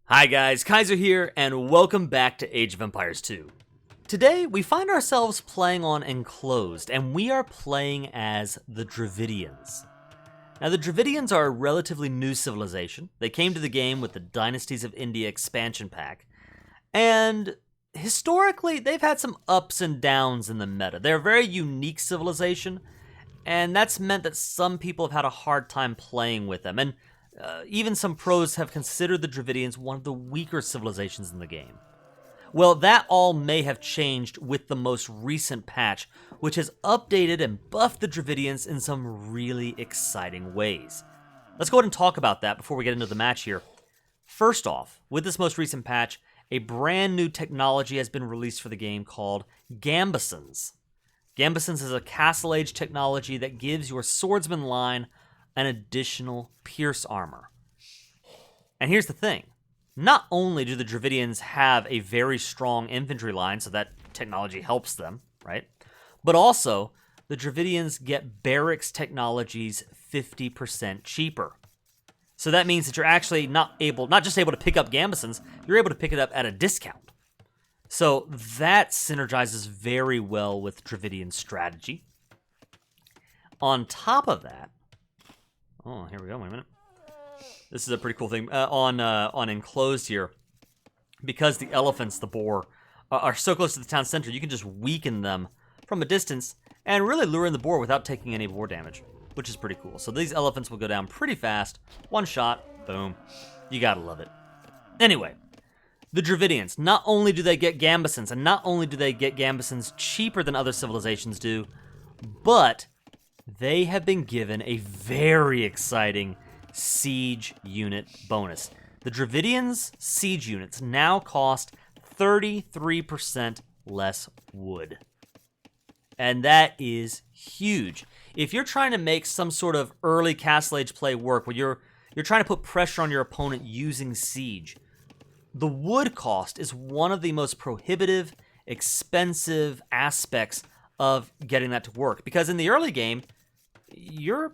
Hi guys, Kaiser here, and welcome back to Age of Empires 2. Today, we find ourselves playing on Enclosed, and we are playing as the Dravidians. Now, the Dravidians are a relatively new civilization. They came to the game with the Dynasties of India expansion pack, and historically, they've had some ups and downs in the meta. They're a very unique civilization, and that's meant that some people have had a hard time playing with them, and even some pros have considered the Dravidians one of the weaker civilizations in the game. Well, that all may have changed with the most recent patch, which has updated and buffed the Dravidians in some really exciting ways. Let's go ahead and talk about that before we get into the match here. First off, with this most recent patch, a brand new technology has been released for the game called Gambesons. Gambesons is a Castle Age technology that gives your swordsman line an additional pierce armor. And here's the thing. Not only do the Dravidians have a very strong infantry line, so that technology helps them, right? But also, the Dravidians get barracks technologies 50% cheaper. So that means that you're actually not just able to pick up Gambesons, you're able to pick it up at a discount. So that synergizes very well with Dravidian strategy. On top of that, oh, here we go. Wait a minute. This is a pretty cool thing. On Enclosed here, because the elephants, the boar, are so close to the town center, you can just weaken them from a distance and really lure in the boar without taking any boar damage, which is pretty cool. So these elephants will go down pretty fast. One shot, boom. You gotta love it. Anyway, the Dravidians, not only do they get Gambesons, and not only do they get Gambesons cheaper than other civilizations do, but they have been given a very exciting siege unit bonus. The Dravidians' siege units now cost 33% less wood. And that is huge. If you're trying to make some sort of early Castle Age play work, where you're trying to put pressure on your opponent using siege, the wood cost is one of the most prohibitive, expensive aspects of getting that to work. Because in the early game, you're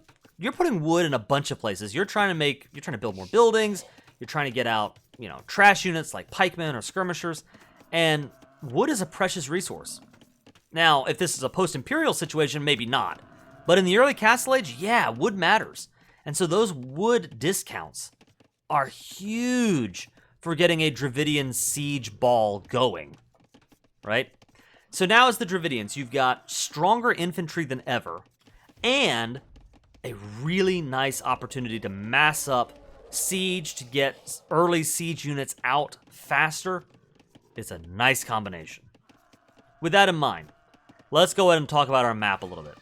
putting wood in a bunch of places. You're trying to build more buildings. You're trying to get out, trash units like pikemen or skirmishers, and wood is a precious resource. Now, if this is a post-imperial situation, maybe not. But in the early Castle Age, yeah, wood matters. And so those wood discounts are huge for getting a Dravidian siege ball going, right? So now as the Dravidians, you've got stronger infantry than ever, and a really nice opportunity to mass up siege, to get early siege units out faster. It's a nice combination. With that in mind, let's go ahead and talk about our map a little bit.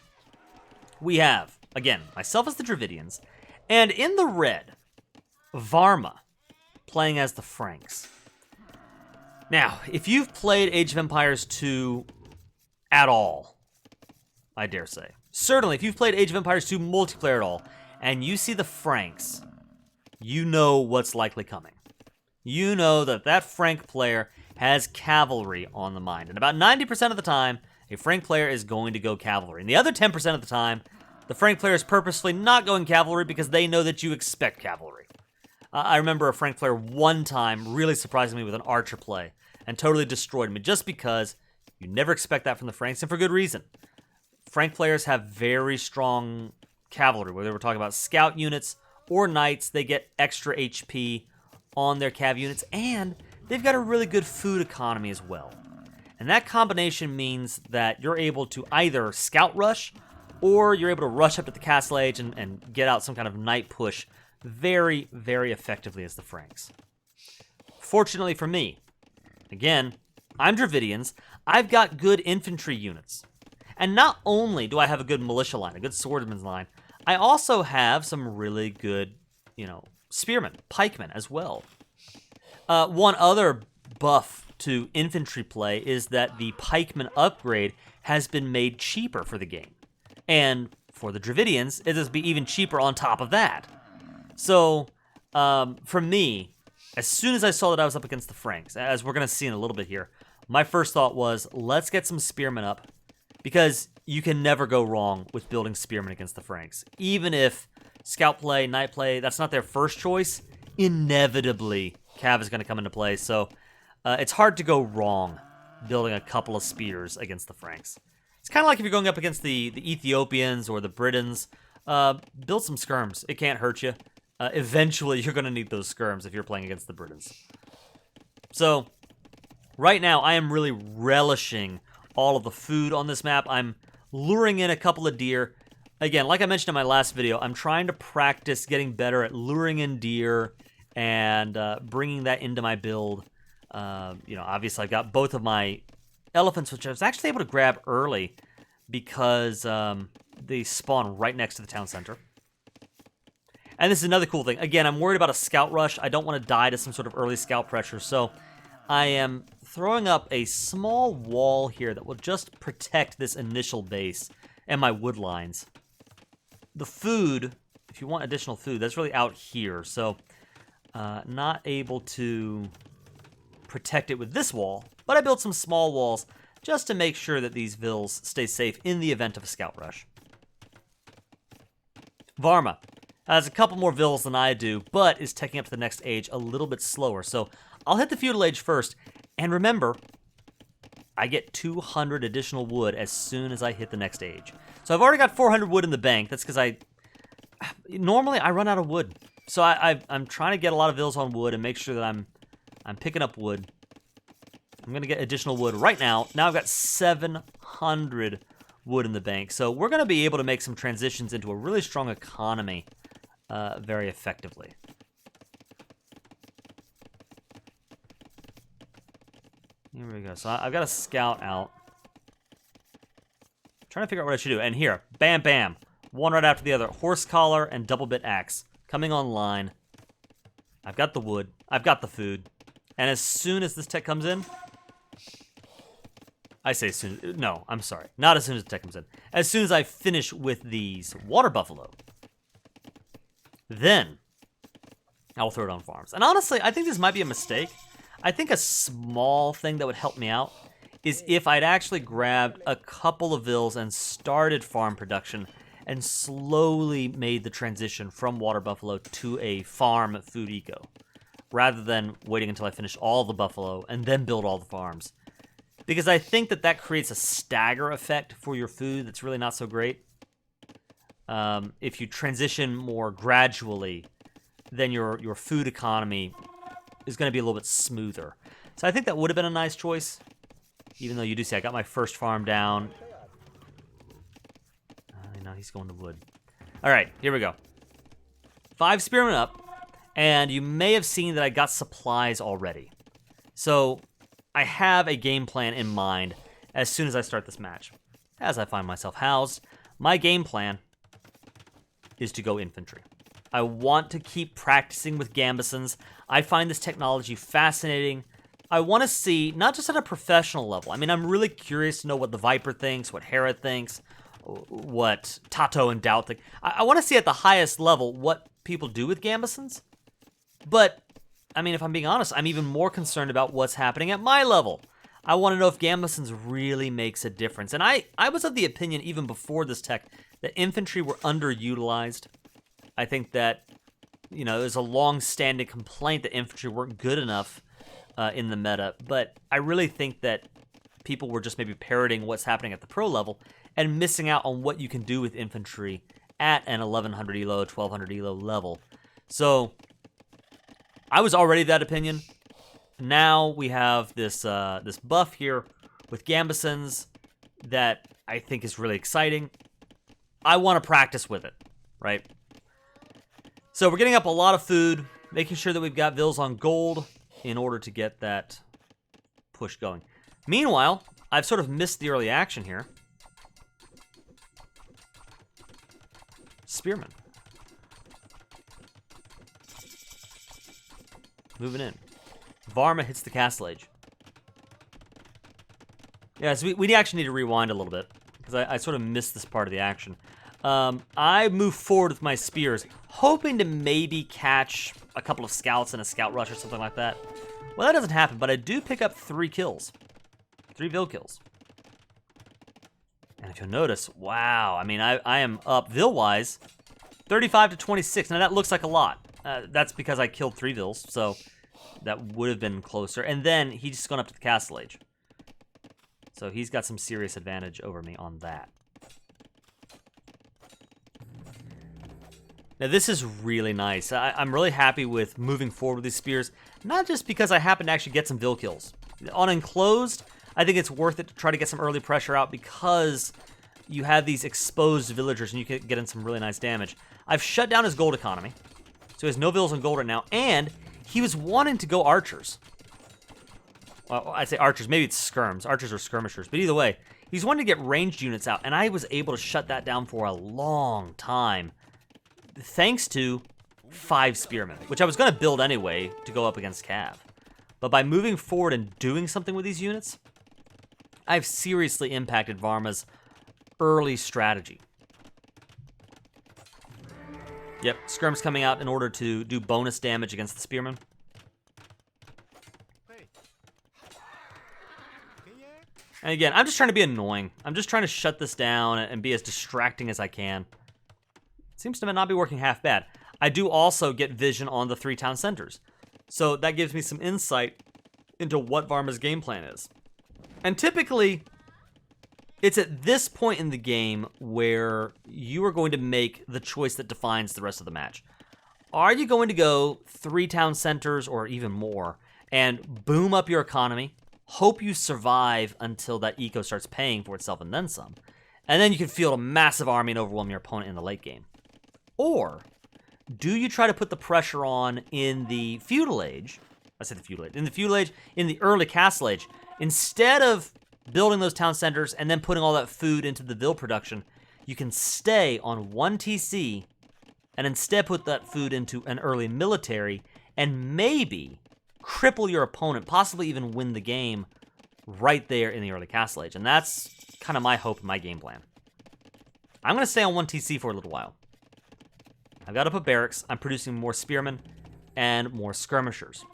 We have, again, myself as the Dravidians, and in the red, Varma playing as the Franks. Now, if you've played Age of Empires 2 at all, I dare say, certainly, if you've played Age of Empires 2 multiplayer at all, and you see the Franks, you know what's likely coming. You know that Frank player has cavalry on the mind. And about 90% of the time, a Frank player is going to go cavalry. And the other 10% of the time, the Frank player is purposefully not going cavalry because they know that you expect cavalry. I remember a Frank player one time really surprising me with an archer play and totally destroyed me just because you never expect that from the Franks, and for good reason. Frank players have very strong cavalry, whether we're talking about scout units or knights. They get extra HP on their cav units, and they've got a really good food economy as well. And that combination means that you're able to either scout rush, or you're able to rush up to the Castle Age and get out some kind of knight push very, very effectively as the Franks. Fortunately for me, again, I'm Dravidians, I've got good infantry units. And not only do I have a good militia line, a good swordsman's line, I also have some really good, spearmen, pikemen as well. One other buff to infantry play is that the pikeman upgrade has been made cheaper for the game. And for the Dravidians, it is even cheaper on top of that. So, for me, as soon as I saw that I was up against the Franks, as we're going to see in a little bit here, my first thought was, let's get some spearmen up, because you can never go wrong with building spearmen against the Franks. Even if scout play, knight play, that's not their first choice, inevitably Cav is going to come into play, so it's hard to go wrong building a couple of spears against the Franks. It's kind of like if you're going up against the Ethiopians or the Britons. Build some skirms. It can't hurt you. Eventually, you're going to need those skirms if you're playing against the Britons. So, right now, I am really relishing all of the food on this map. I'm luring in a couple of deer. Again, like I mentioned in my last video, I'm trying to practice getting better at luring in deer and bringing that into my build. Obviously, I've got both of my elephants, which I was actually able to grab early because they spawn right next to the town center. And this is another cool thing. Again, I'm worried about a scout rush. I don't want to die to some sort of early scout pressure, so I am throwing up a small wall here that will just protect this initial base and my wood lines. The food, if you want additional food, that's really out here, so not able to protect it with this wall, but I built some small walls just to make sure that these vills stay safe in the event of a scout rush. Varma has a couple more vills than I do, but is taking up to the next age a little bit slower. So I'll hit the feudal age first, and remember, I get 200 additional wood as soon as I hit the next age. So I've already got 400 wood in the bank. That's because normally I run out of wood. So I'm trying to get a lot of vills on wood and make sure that I'm picking up wood. I'm going to get additional wood right now. Now I've got 700 wood in the bank. So we're going to be able to make some transitions into a really strong economy very effectively. Here we go. So I've got a scout out. Trying to figure out what I should do. And here, bam, bam. One right after the other. Horse collar and double bit axe coming online. I've got the wood. I've got the food. And as soon as this tech comes in, I say soon. No, I'm sorry. Not as soon as the tech comes in. As soon as I finish with these water buffalo, then I will throw it on farms. And honestly, I think this might be a mistake. I think a small thing that would help me out is if I'd actually grabbed a couple of vills and started farm production and slowly made the transition from water buffalo to a farm food eco, rather than waiting until I finish all the buffalo and then build all the farms. Because I think that creates a stagger effect for your food that's really not so great. If you transition more gradually, then your food economy is going to be a little bit smoother. So I think that would have been a nice choice. Even though you do see I got my first farm down. Now he's going to wood. All right, here we go. 5 spearmen up. And you may have seen that I got supplies already. So I have a game plan in mind as soon as I start this match. As I find myself housed, my game plan is to go infantry. I want to keep practicing with gambesons. I find this technology fascinating. I want to see, not just at a professional level. I mean, I'm really curious to know what the Viper thinks, what Hera thinks, what Tato and Doubt think. I want to see at the highest level what people do with gambesons. But, I mean, if I'm being honest, I'm even more concerned about what's happening at my level. I want to know if gambesons really makes a difference. And I was of the opinion, even before this tech, that infantry were underutilized. I think that, there's a long-standing complaint that infantry weren't good enough in the meta. But I really think that people were just maybe parroting what's happening at the pro level and missing out on what you can do with infantry at an 1100 elo, 1200 elo level. So I was already of that opinion. Now we have this this buff here with gambesons that I think is really exciting. I want to practice with it, right? So we're getting up a lot of food, making sure that we've got vills on gold in order to get that push going. Meanwhile, I've sort of missed the early action here. Spearman. Moving in. Varma hits the castle age. Yeah, so we actually need to rewind a little bit, because I sort of missed this part of the action. I move forward with my spears, hoping to maybe catch a couple of scouts in a scout rush or something like that. Well, that doesn't happen, but I do pick up 3 kills. 3 Vil kills. And if you'll notice, wow, I mean, I am up Vil-wise 35 to 26. Now, that looks like a lot. That's because I killed 3 Vils, so that would have been closer. And then he's just gone up to the castle age. So he's got some serious advantage over me on that. Now this is really nice. I'm really happy with moving forward with these spears. Not just because I happen to actually get some Vil kills. On enclosed, I think it's worth it to try to get some early pressure out because you have these exposed villagers and you can get in some really nice damage. I've shut down his gold economy. So he has no Vils on gold right now. And he was wanting to go archers. Well, I'd say archers. Maybe it's skirms. Archers or skirmishers. But either way, he's wanting to get ranged units out. And I was able to shut that down for a long time. Thanks to 5 spearmen, which I was going to build anyway to go up against Cav. But by moving forward and doing something with these units, I've seriously impacted Varma's early strategy. Yep, skirm's coming out in order to do bonus damage against the spearmen. And again, I'm just trying to be annoying. I'm just trying to shut this down and be as distracting as I can. Seems to not be working half bad. I do also get vision on the 3 town centers. So that gives me some insight into what Varma's game plan is. And typically, it's at this point in the game where you are going to make the choice that defines the rest of the match. Are you going to go 3 town centers or even more and boom up your economy, hope you survive until that eco starts paying for itself and then some, and then you can field a massive army and overwhelm your opponent in the late game? Or do you try to put the pressure on in the feudal age? I said the feudal age. In the feudal age, in the early castle age, instead of building those town centers and then putting all that food into the Vil production, you can stay on 1 TC and instead put that food into an early military and maybe cripple your opponent, possibly even win the game right there in the early castle age. And that's kind of my hope and my game plan. I'm going to stay on 1 TC for a little while. I've got up a barracks. I'm producing more spearmen and more skirmishers.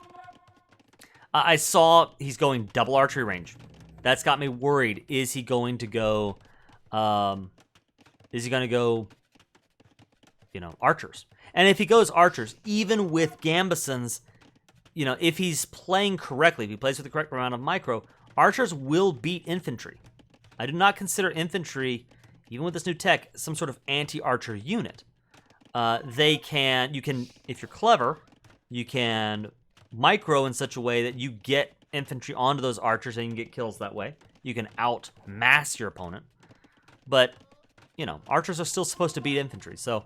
I saw he's going double archery range. That's got me worried. Is he going to go, archers? And if he goes archers, even with Gambesons, if he's playing correctly, if he plays with the correct amount of micro, archers will beat infantry. I do not consider infantry, even with this new tech, some sort of anti-archer unit. You can, if you're clever, you can micro in such a way that you get infantry onto those archers and you can get kills that way. You can out-mass your opponent. But, archers are still supposed to beat infantry. So,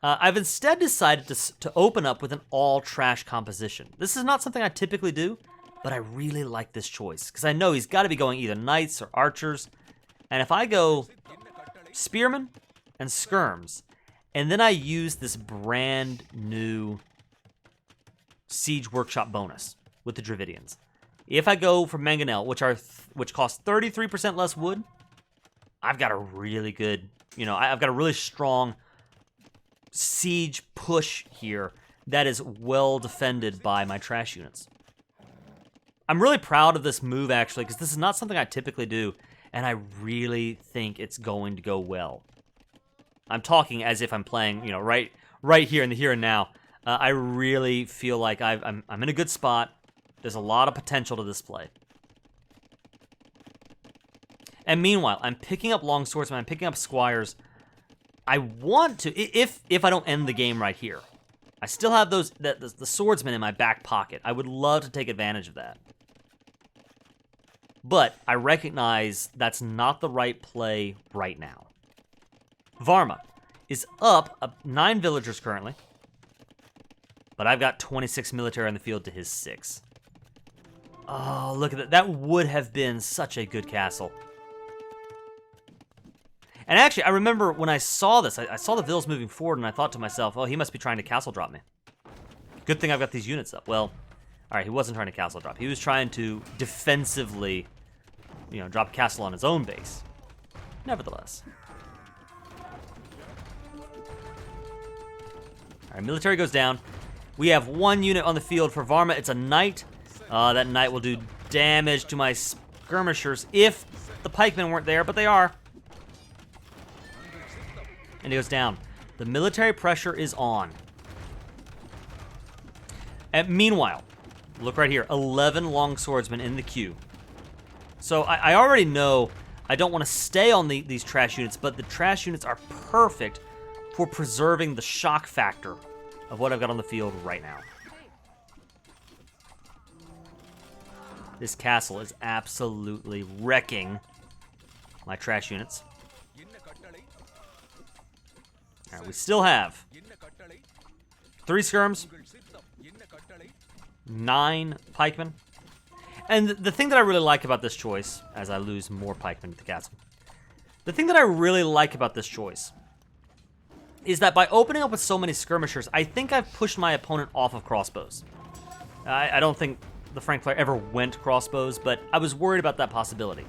I've instead decided to open up with an all-trash composition. This is not something I typically do, but I really like this choice. Because I know he's got to be going either knights or archers. And if I go spearmen and skirms, and then I use this brand new Siege Workshop bonus with the Dravidians. If I go for Mangonel, which costs 33% less wood, I've got a really good, I've got a really strong siege push here that is well defended by my trash units. I'm really proud of this move, actually, because this is not something I typically do, and I really think it's going to go well. I'm talking as if I'm playing, right here in the here and now. I really feel like I'm in a good spot. There's a lot of potential to this play. And meanwhile, I'm picking up longswordsmen, I'm picking up squires. I want to, if I don't end the game right here, I still have the swordsmen in my back pocket. I would love to take advantage of that. But I recognize that's not the right play right now. Varma is up 9 villagers currently, but I've got 26 military on the field to his 6. Oh, look at that. That would have been such a good castle. And actually, I remember when I saw this, I saw the Vils moving forward, and I thought to myself, oh, he must be trying to castle drop me. Good thing I've got these units up. Well, all right, he wasn't trying to castle drop. He was trying to defensively, drop a castle on his own base. Nevertheless. All right, military goes down. We have 1 unit on the field for Varma. It's a knight. That knight will do damage to my skirmishers if the pikemen weren't there, but they are. And he goes down. The military pressure is on. And meanwhile, Look right here. 11 long swordsmen in the queue. So I already know I don't want to stay on these trash units, but the trash units are perfect for preserving the shock factor of what I've got on the field right now. This castle is absolutely wrecking my trash units. All right, we still have 3 skirms, 9 pikemen. And the thing that I really like about this choice, as I lose more pikemen to the castle, the thing that I really like about this choice is that by opening up with so many skirmishers, I think I've pushed my opponent off of crossbows. I don't think the Frank player ever went crossbows, but I was worried about that possibility.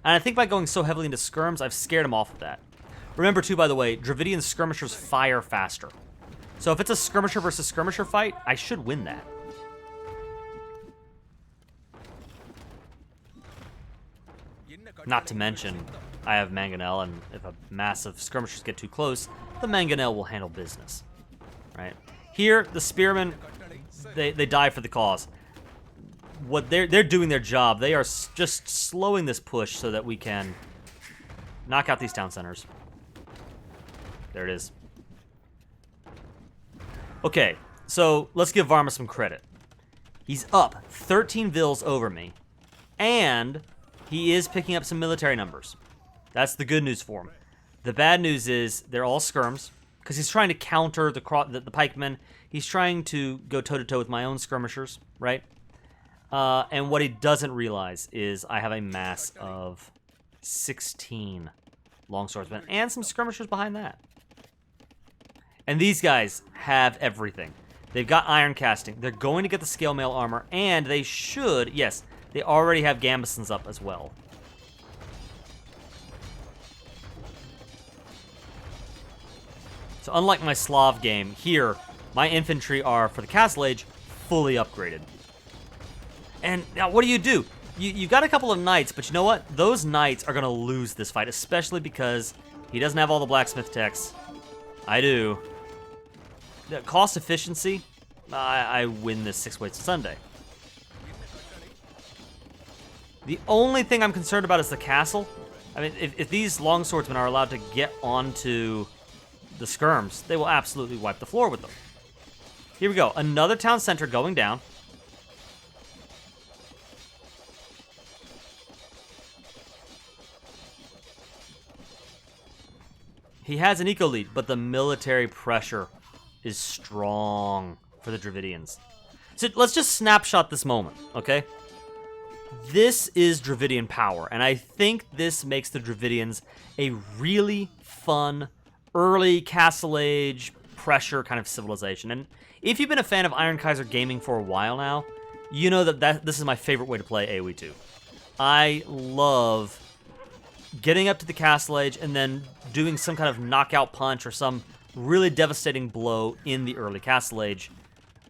And I think by going so heavily into skirms, I've scared him off of that. Remember too, by the way, Dravidian skirmishers fire faster. So if it's a skirmisher versus skirmisher fight, I should win that. Not to mention, I have Mangonel, and if a massive skirmishers get too close, the Mangonel will handle business. Right? Here, the spearmen, they die for the cause. What they're doing their job. They are just slowing this push so that we can knock out these town centers. There it is. Okay, so let's give Varma some credit. He's up 13 vills over me, and he is picking up some military numbers. That's the good news for him. The bad news is they're all skirms, because he's trying to counter the pikemen. He's trying to go toe-to-toe with my own skirmishers, right? And what he doesn't realize is I have a mass of 16 longswordsmen and some skirmishers behind that. And these guys have everything. They've got iron casting. They're going to get the scale mail armor, and they should, yes, they already have gambesons up as well. So unlike my Slav game, here, my infantry are, for the Castle Age, fully upgraded. And now what do? You got a couple of knights, but you know what? Those knights are going to lose this fight, especially because he doesn't have all the blacksmith techs. I do. The cost efficiency, I win this 6 ways to Sunday. The only thing I'm concerned about is the castle. I mean, if these longswordsmen are allowed to get onto the skirms, they will absolutely wipe the floor with them. Here we go. Another town center going down. He has an eco lead, but the military pressure is strong for the Dravidians. So let's just snapshot this moment, okay? This is Dravidian power, and I think this makes the Dravidians a really fun, early Castle Age pressure kind of civilization. And if you've been a fan of Iron Kaiser gaming for a while now, you know that this is my favorite way to play AoE 2. I love getting up to the Castle Age and then doing some kind of knockout punch or some really devastating blow in the early Castle Age.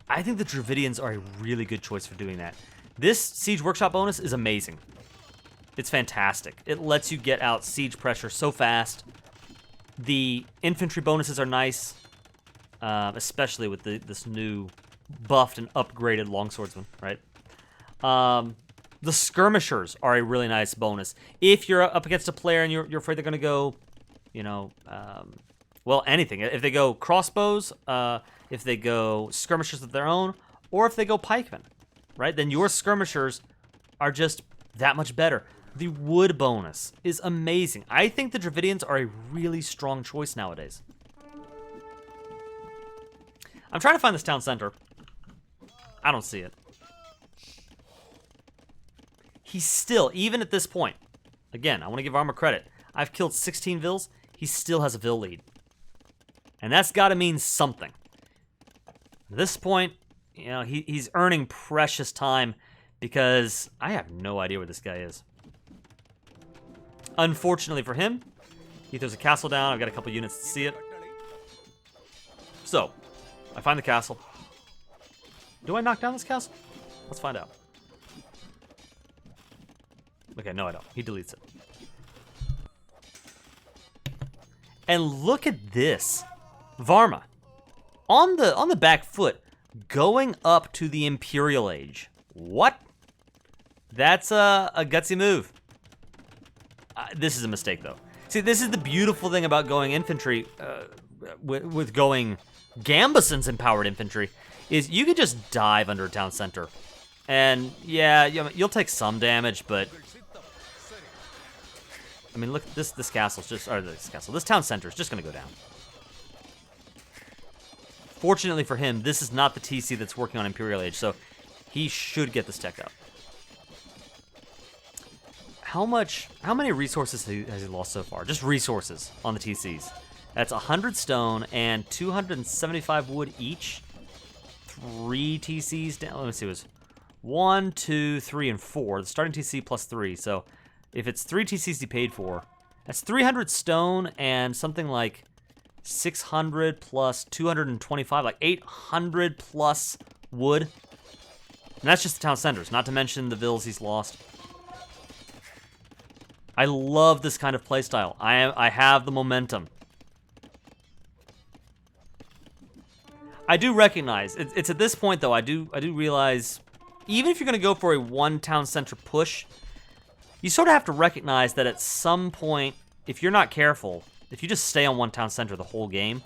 I think the Dravidians are a really good choice for doing that. This Siege Workshop bonus is amazing. It's fantastic. It lets you get out siege pressure so fast. The infantry bonuses are nice, especially with this new buffed and upgraded longswordsman, right? The skirmishers are a really nice bonus. If you're up against a player and you're afraid they're going to go, well, anything. If they go crossbows, if they go skirmishers of their own, or if they go pikemen, right? Then your skirmishers are just that much better. The wood bonus is amazing. I think the Dravidians are a really strong choice nowadays. I'm trying to find this town center. I don't see it. He's still, even at this point, again, I want to give Armor credit. I've killed 16 vills. He still has a vill lead. And that's got to mean something. At this point, he's earning precious time because I have no idea where this guy is. Unfortunately for him, he throws a castle down. I've got a couple units to see it. So, I find the castle. Do I knock down this castle? Let's find out. Okay, no I don't. He deletes it. And look at this. Varma. On the back foot, going up to the Imperial Age. What? That's a gutsy move. This is a mistake, though. See, this is the beautiful thing about going infantry, with going Gambeson's empowered infantry, is you can just dive under a town center. And, yeah, you'll take some damage, but... I mean, look, this castle's just... Or this town center is just going to go down. Fortunately for him, this is not the TC that's working on Imperial Age, so he should get this tech up. How many resources has he lost so far? Just resources on the TCs. That's 100 stone and 275 wood each. 3 TCs down. Let me see, it was 1, 2, 3, and 4. The starting TC plus 3. So if it's 3 TCs he paid for, that's 300 stone and something like 600 plus 225, like 800 plus wood. And that's just the town centers, not to mention the villas he's lost. I love this kind of playstyle. I have the momentum. I do recognize it's at this point though. I do realize, even if you're going to go for a one town center push, you sort of have to recognize that at some point, if you're not careful, if you just stay on one town center the whole game,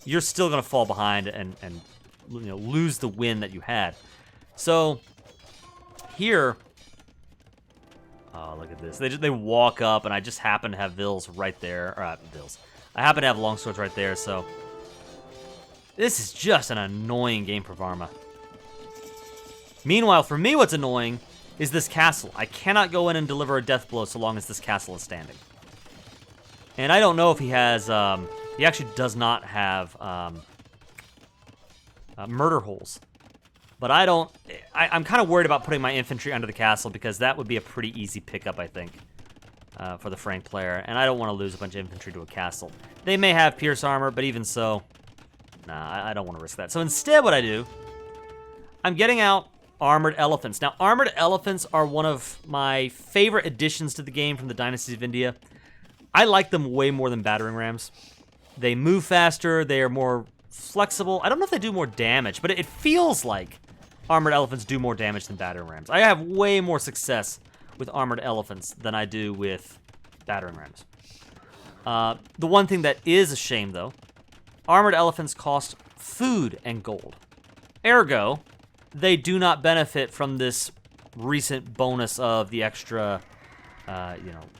you're still going to fall behind and lose the win that you had. So here. Oh, look at this. They walk up, and I just happen to have Vills right there. Or, Vills. I happen to have longswords right there, so... This is just an annoying game for Varma. Meanwhile, for me, what's annoying is this castle. I cannot go in and deliver a death blow so long as this castle is standing. And I don't know if he has... he actually does not have murder holes. But I don't... I'm kind of worried about putting my infantry under the castle because that would be a pretty easy pickup, I think, for the Frank player. And I don't want to lose a bunch of infantry to a castle. They may have pierce armor, but even so, nah, I don't want to risk that. So instead what I do, I'm getting out armored elephants. Now, armored elephants are one of my favorite additions to the game from the Dynasties of India. I like them way more than battering rams. They move faster, they are more flexible. I don't know if they do more damage, but it feels like armored elephants do more damage than battering rams. I have way more success with armored elephants than I do with battering rams. The one thing that is a shame, though, armored elephants cost food and gold. Ergo, they do not benefit from this recent bonus of the extra,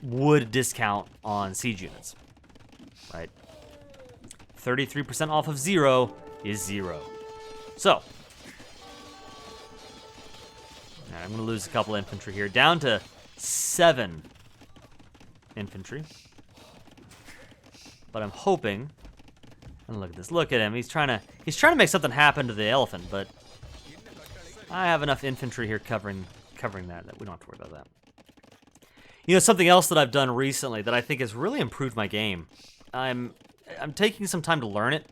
wood discount on siege units. Right? 33% off of 0 is 0. So, I'm going to lose a couple infantry here. Down to 7 infantry. But I'm hoping... And look at this. Look at him. He's trying to make something happen to the elephant, but I have enough infantry here covering that we don't have to worry about that. You know, something else that I've done recently that I think has really improved my game. I'm taking some time to learn it,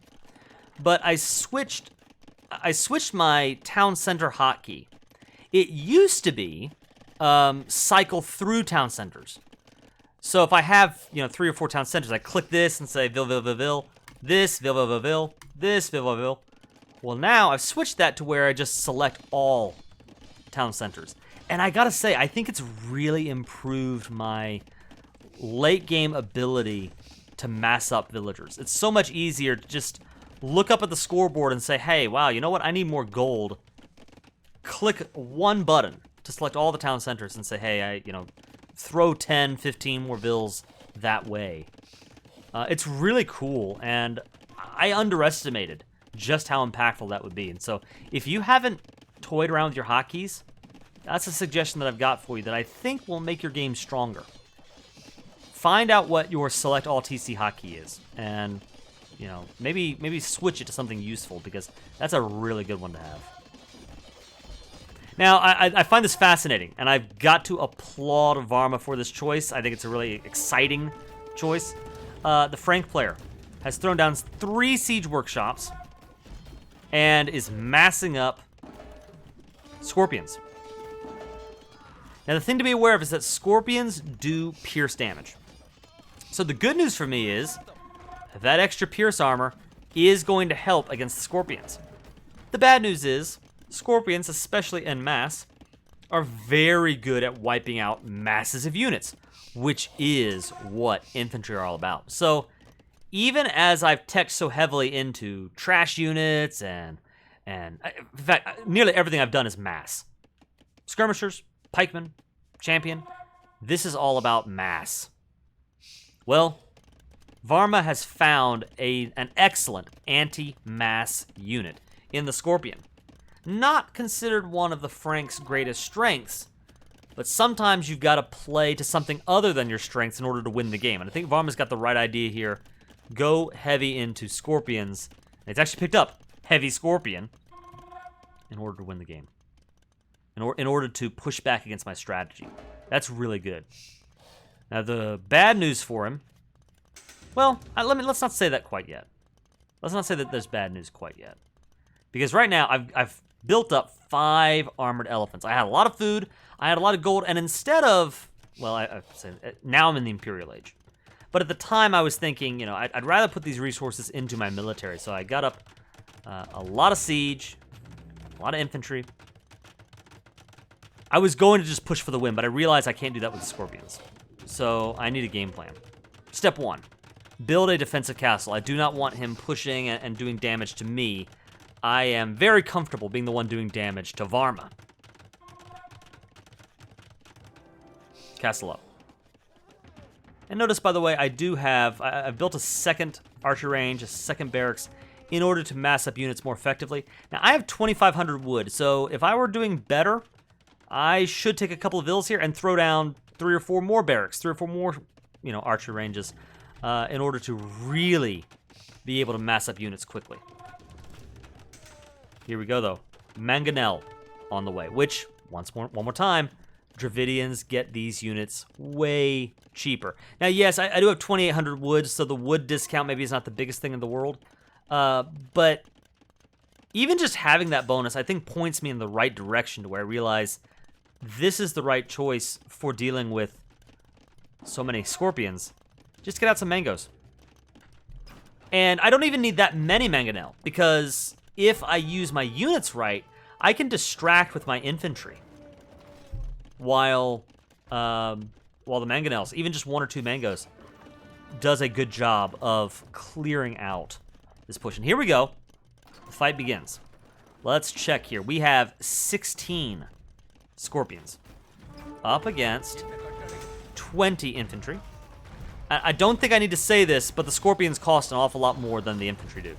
but I switched my town center hotkey. It used to be cycle through town centers. So if I have 3 or 4 town centers, I click this and say Vil, this Vil, this Vil. Well, now I've switched that to where I just select all town centers, and I gotta say I think it's really improved my late game ability to mass up villagers. It's so much easier to just look up at the scoreboard and say, hey, wow, you know what? I need more gold. Click one button to select all the town centers and say, hey, throw 10, 15 more vills that way. It's really cool, and I underestimated just how impactful that would be. And so if you haven't toyed around with your hotkeys, that's a suggestion that I've got for you that I think will make your game stronger. Find out what your select all TC hotkey is, and maybe switch it to something useful, because that's a really good one to have. Now, I find this fascinating, and I've got to applaud Varma for this choice. I think it's a really exciting choice. The Frank player has thrown down 3 siege workshops and is massing up scorpions. Now, the thing to be aware of is that scorpions do pierce damage. So the good news for me is that extra pierce armor is going to help against the scorpions. The bad news is scorpions, especially en masse, are very good at wiping out masses of units, which is what infantry are all about. So even as I've teched so heavily into trash units and in fact, nearly everything I've done is mass. Skirmishers, pikemen, champion, this is all about mass. Well, Varma has found an excellent anti-mass unit in the Scorpion. Not considered one of the Franks' greatest strengths, but sometimes you've got to play to something other than your strengths in order to win the game. And I think Varma's got the right idea here. Go heavy into Scorpions. It's actually picked up heavy Scorpion in order to win the game. In order to push back against my strategy. That's really good. Now the bad news for him, well, let's not say that quite yet. Let's not say that there's bad news quite yet. Because right now I've built up 5 armored elephants. I had a lot of food, I had a lot of gold, and instead of, well, now I'm in the Imperial Age. But at the time I was thinking, you know, I'd rather put these resources into my military. So I got up a lot of siege, a lot of infantry. I was going to just push for the win, but I realized I can't do that with the Scorpions. So I need a game plan. Step 1, build a defensive castle. I do not want him pushing and doing damage to me. I am very comfortable being the one doing damage to Varma. Castle up. And notice, by the way, I've built a second archer range, a second barracks, in order to mass up units more effectively. Now, I have 2,500 wood, so if I were doing better, I should take a couple of villas here and throw down 3 or 4 more barracks, 3 or 4 more, you know, archer ranges, in order to really be able to mass up units quickly. Here we go, though. Mangonel on the way, which, one more time, Dravidians get these units way cheaper. Now, yes, I do have 2,800 wood, so the wood discount maybe is not the biggest thing in the world. But even just having that bonus, I think, points me in the right direction to where I realize this is the right choice for dealing with so many Scorpions. Just get out some mangoes. And I don't even need that many mangonel, because if I use my units right, I can distract with my infantry. While the mangonels, even just 1 or 2 mangoes, does a good job of clearing out this push. And here we go. The fight begins. Let's check here. We have 16 Scorpions up against 20 infantry. I don't think I need to say this, but the Scorpions cost an awful lot more than the infantry do.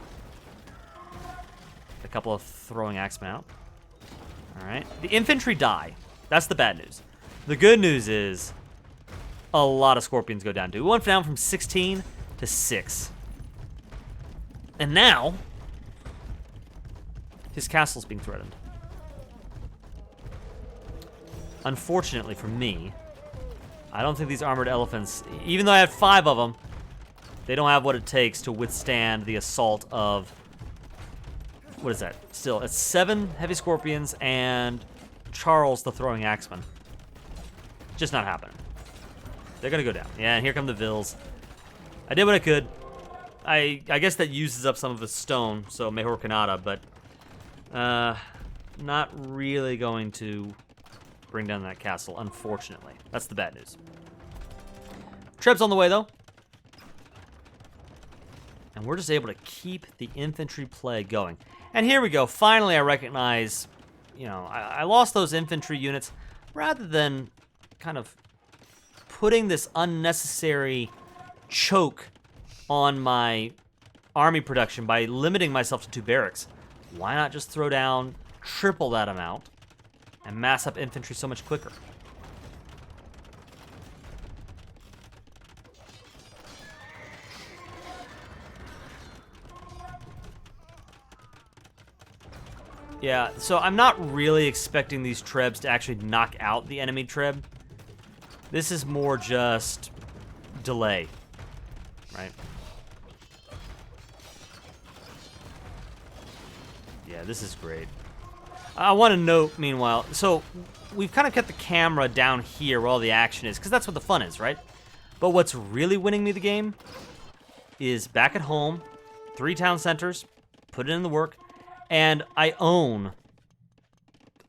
A couple of throwing axemen out. All right. The infantry die. That's the bad news. The good news is a lot of Scorpions go down too. We went down from 16 to 6. And now, his castle's being threatened. Unfortunately for me, I don't think these armored elephants, even though I have 5 of them, they don't have what it takes to withstand the assault of, what is that? Still, it's 7 heavy Scorpions and Charles the throwing axeman. Just not happening. They're gonna go down. Yeah, and here come the vills. I did what I could. I guess that uses up some of the stone, so Mejor Canada, but not really going to bring down that castle, unfortunately. That's the bad news. Treb's on the way, though. And we're just able to keep the infantry play going. And here we go. Finally, I recognize, you know, I lost those infantry units rather than kind of putting this unnecessary choke on my army production by limiting myself to 2 barracks. Why not just throw down triple that amount and mass up infantry so much quicker? Yeah, so I'm not really expecting these trebs to actually knock out the enemy treb. This is more just delay, right? Yeah, this is great. I want to note, meanwhile, so we've kind of kept the camera down here where all the action is, because that's what the fun is, right? But what's really winning me the game is back at home, 3 town centers, put it in the work, and I own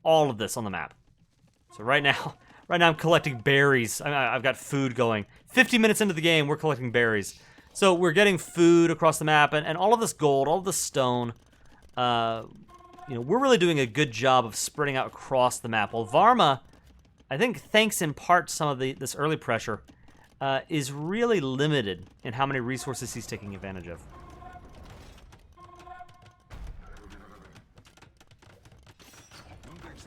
all of this on the map. So right now I'm collecting berries. I've got food going. 50 minutes into the game, we're collecting berries. So we're getting food across the map, and all of this gold, all of this stone. We're really doing a good job of spreading out across the map. Well, Varma, I think thanks in part to some of this early pressure, is really limited in how many resources he's taking advantage of.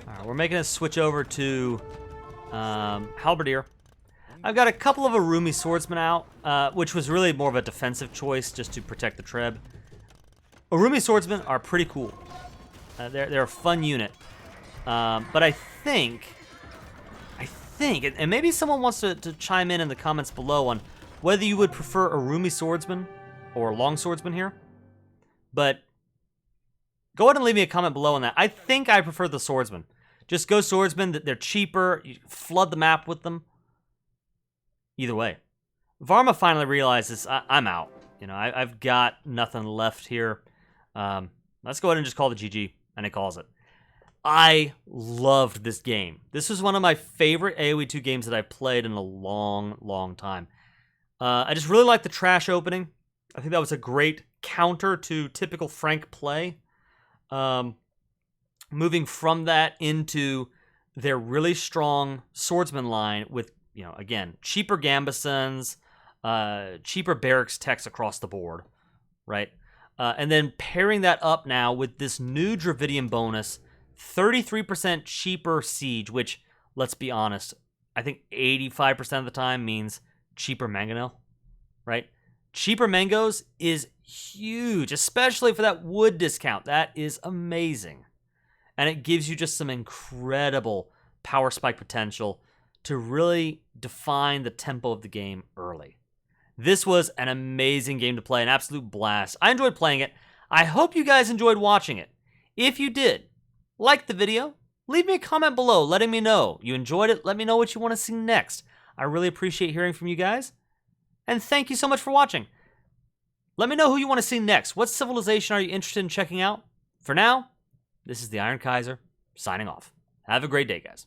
All right, we're making a switch over to Halberdier. I've got a couple of Arumi swordsmen out, which was really more of a defensive choice just to protect the Treb. Arumi swordsmen are pretty cool. They're a fun unit. But I think, and maybe someone wants to chime in the comments below on whether you would prefer Arumi swordsman or long swordsman here. But go ahead and leave me a comment below on that. I think I prefer the swordsman. Just go swordsman. They're cheaper. You flood the map with them. Either way. Varma finally realizes I'm out. I've got nothing left here. Let's go ahead and just call the GG. And it calls it. I loved this game. This was one of my favorite AoE 2 games that I've played in a long, long time. I just really liked the trash opening. I think that was a great counter to typical Frank play. Moving from that into their really strong swordsman line with, again, cheaper Gambesons, cheaper barracks techs across the board, right? And then pairing that up now with this new Dravidian bonus, 33% cheaper siege, which, let's be honest, I think 85% of the time means cheaper mangonel, right? Cheaper mangoes is huge, especially for that wood discount. That is amazing. And it gives you just some incredible power spike potential to really define the tempo of the game early. This was an amazing game to play, an absolute blast. I enjoyed playing it. I hope you guys enjoyed watching it. If you did, like the video, leave me a comment below letting me know you enjoyed it. Let me know what you want to see next. I really appreciate hearing from you guys. And thank you so much for watching. Let me know who you want to see next. What civilization are you interested in checking out? For now, this is the Iron Kaiser, signing off. Have a great day, guys.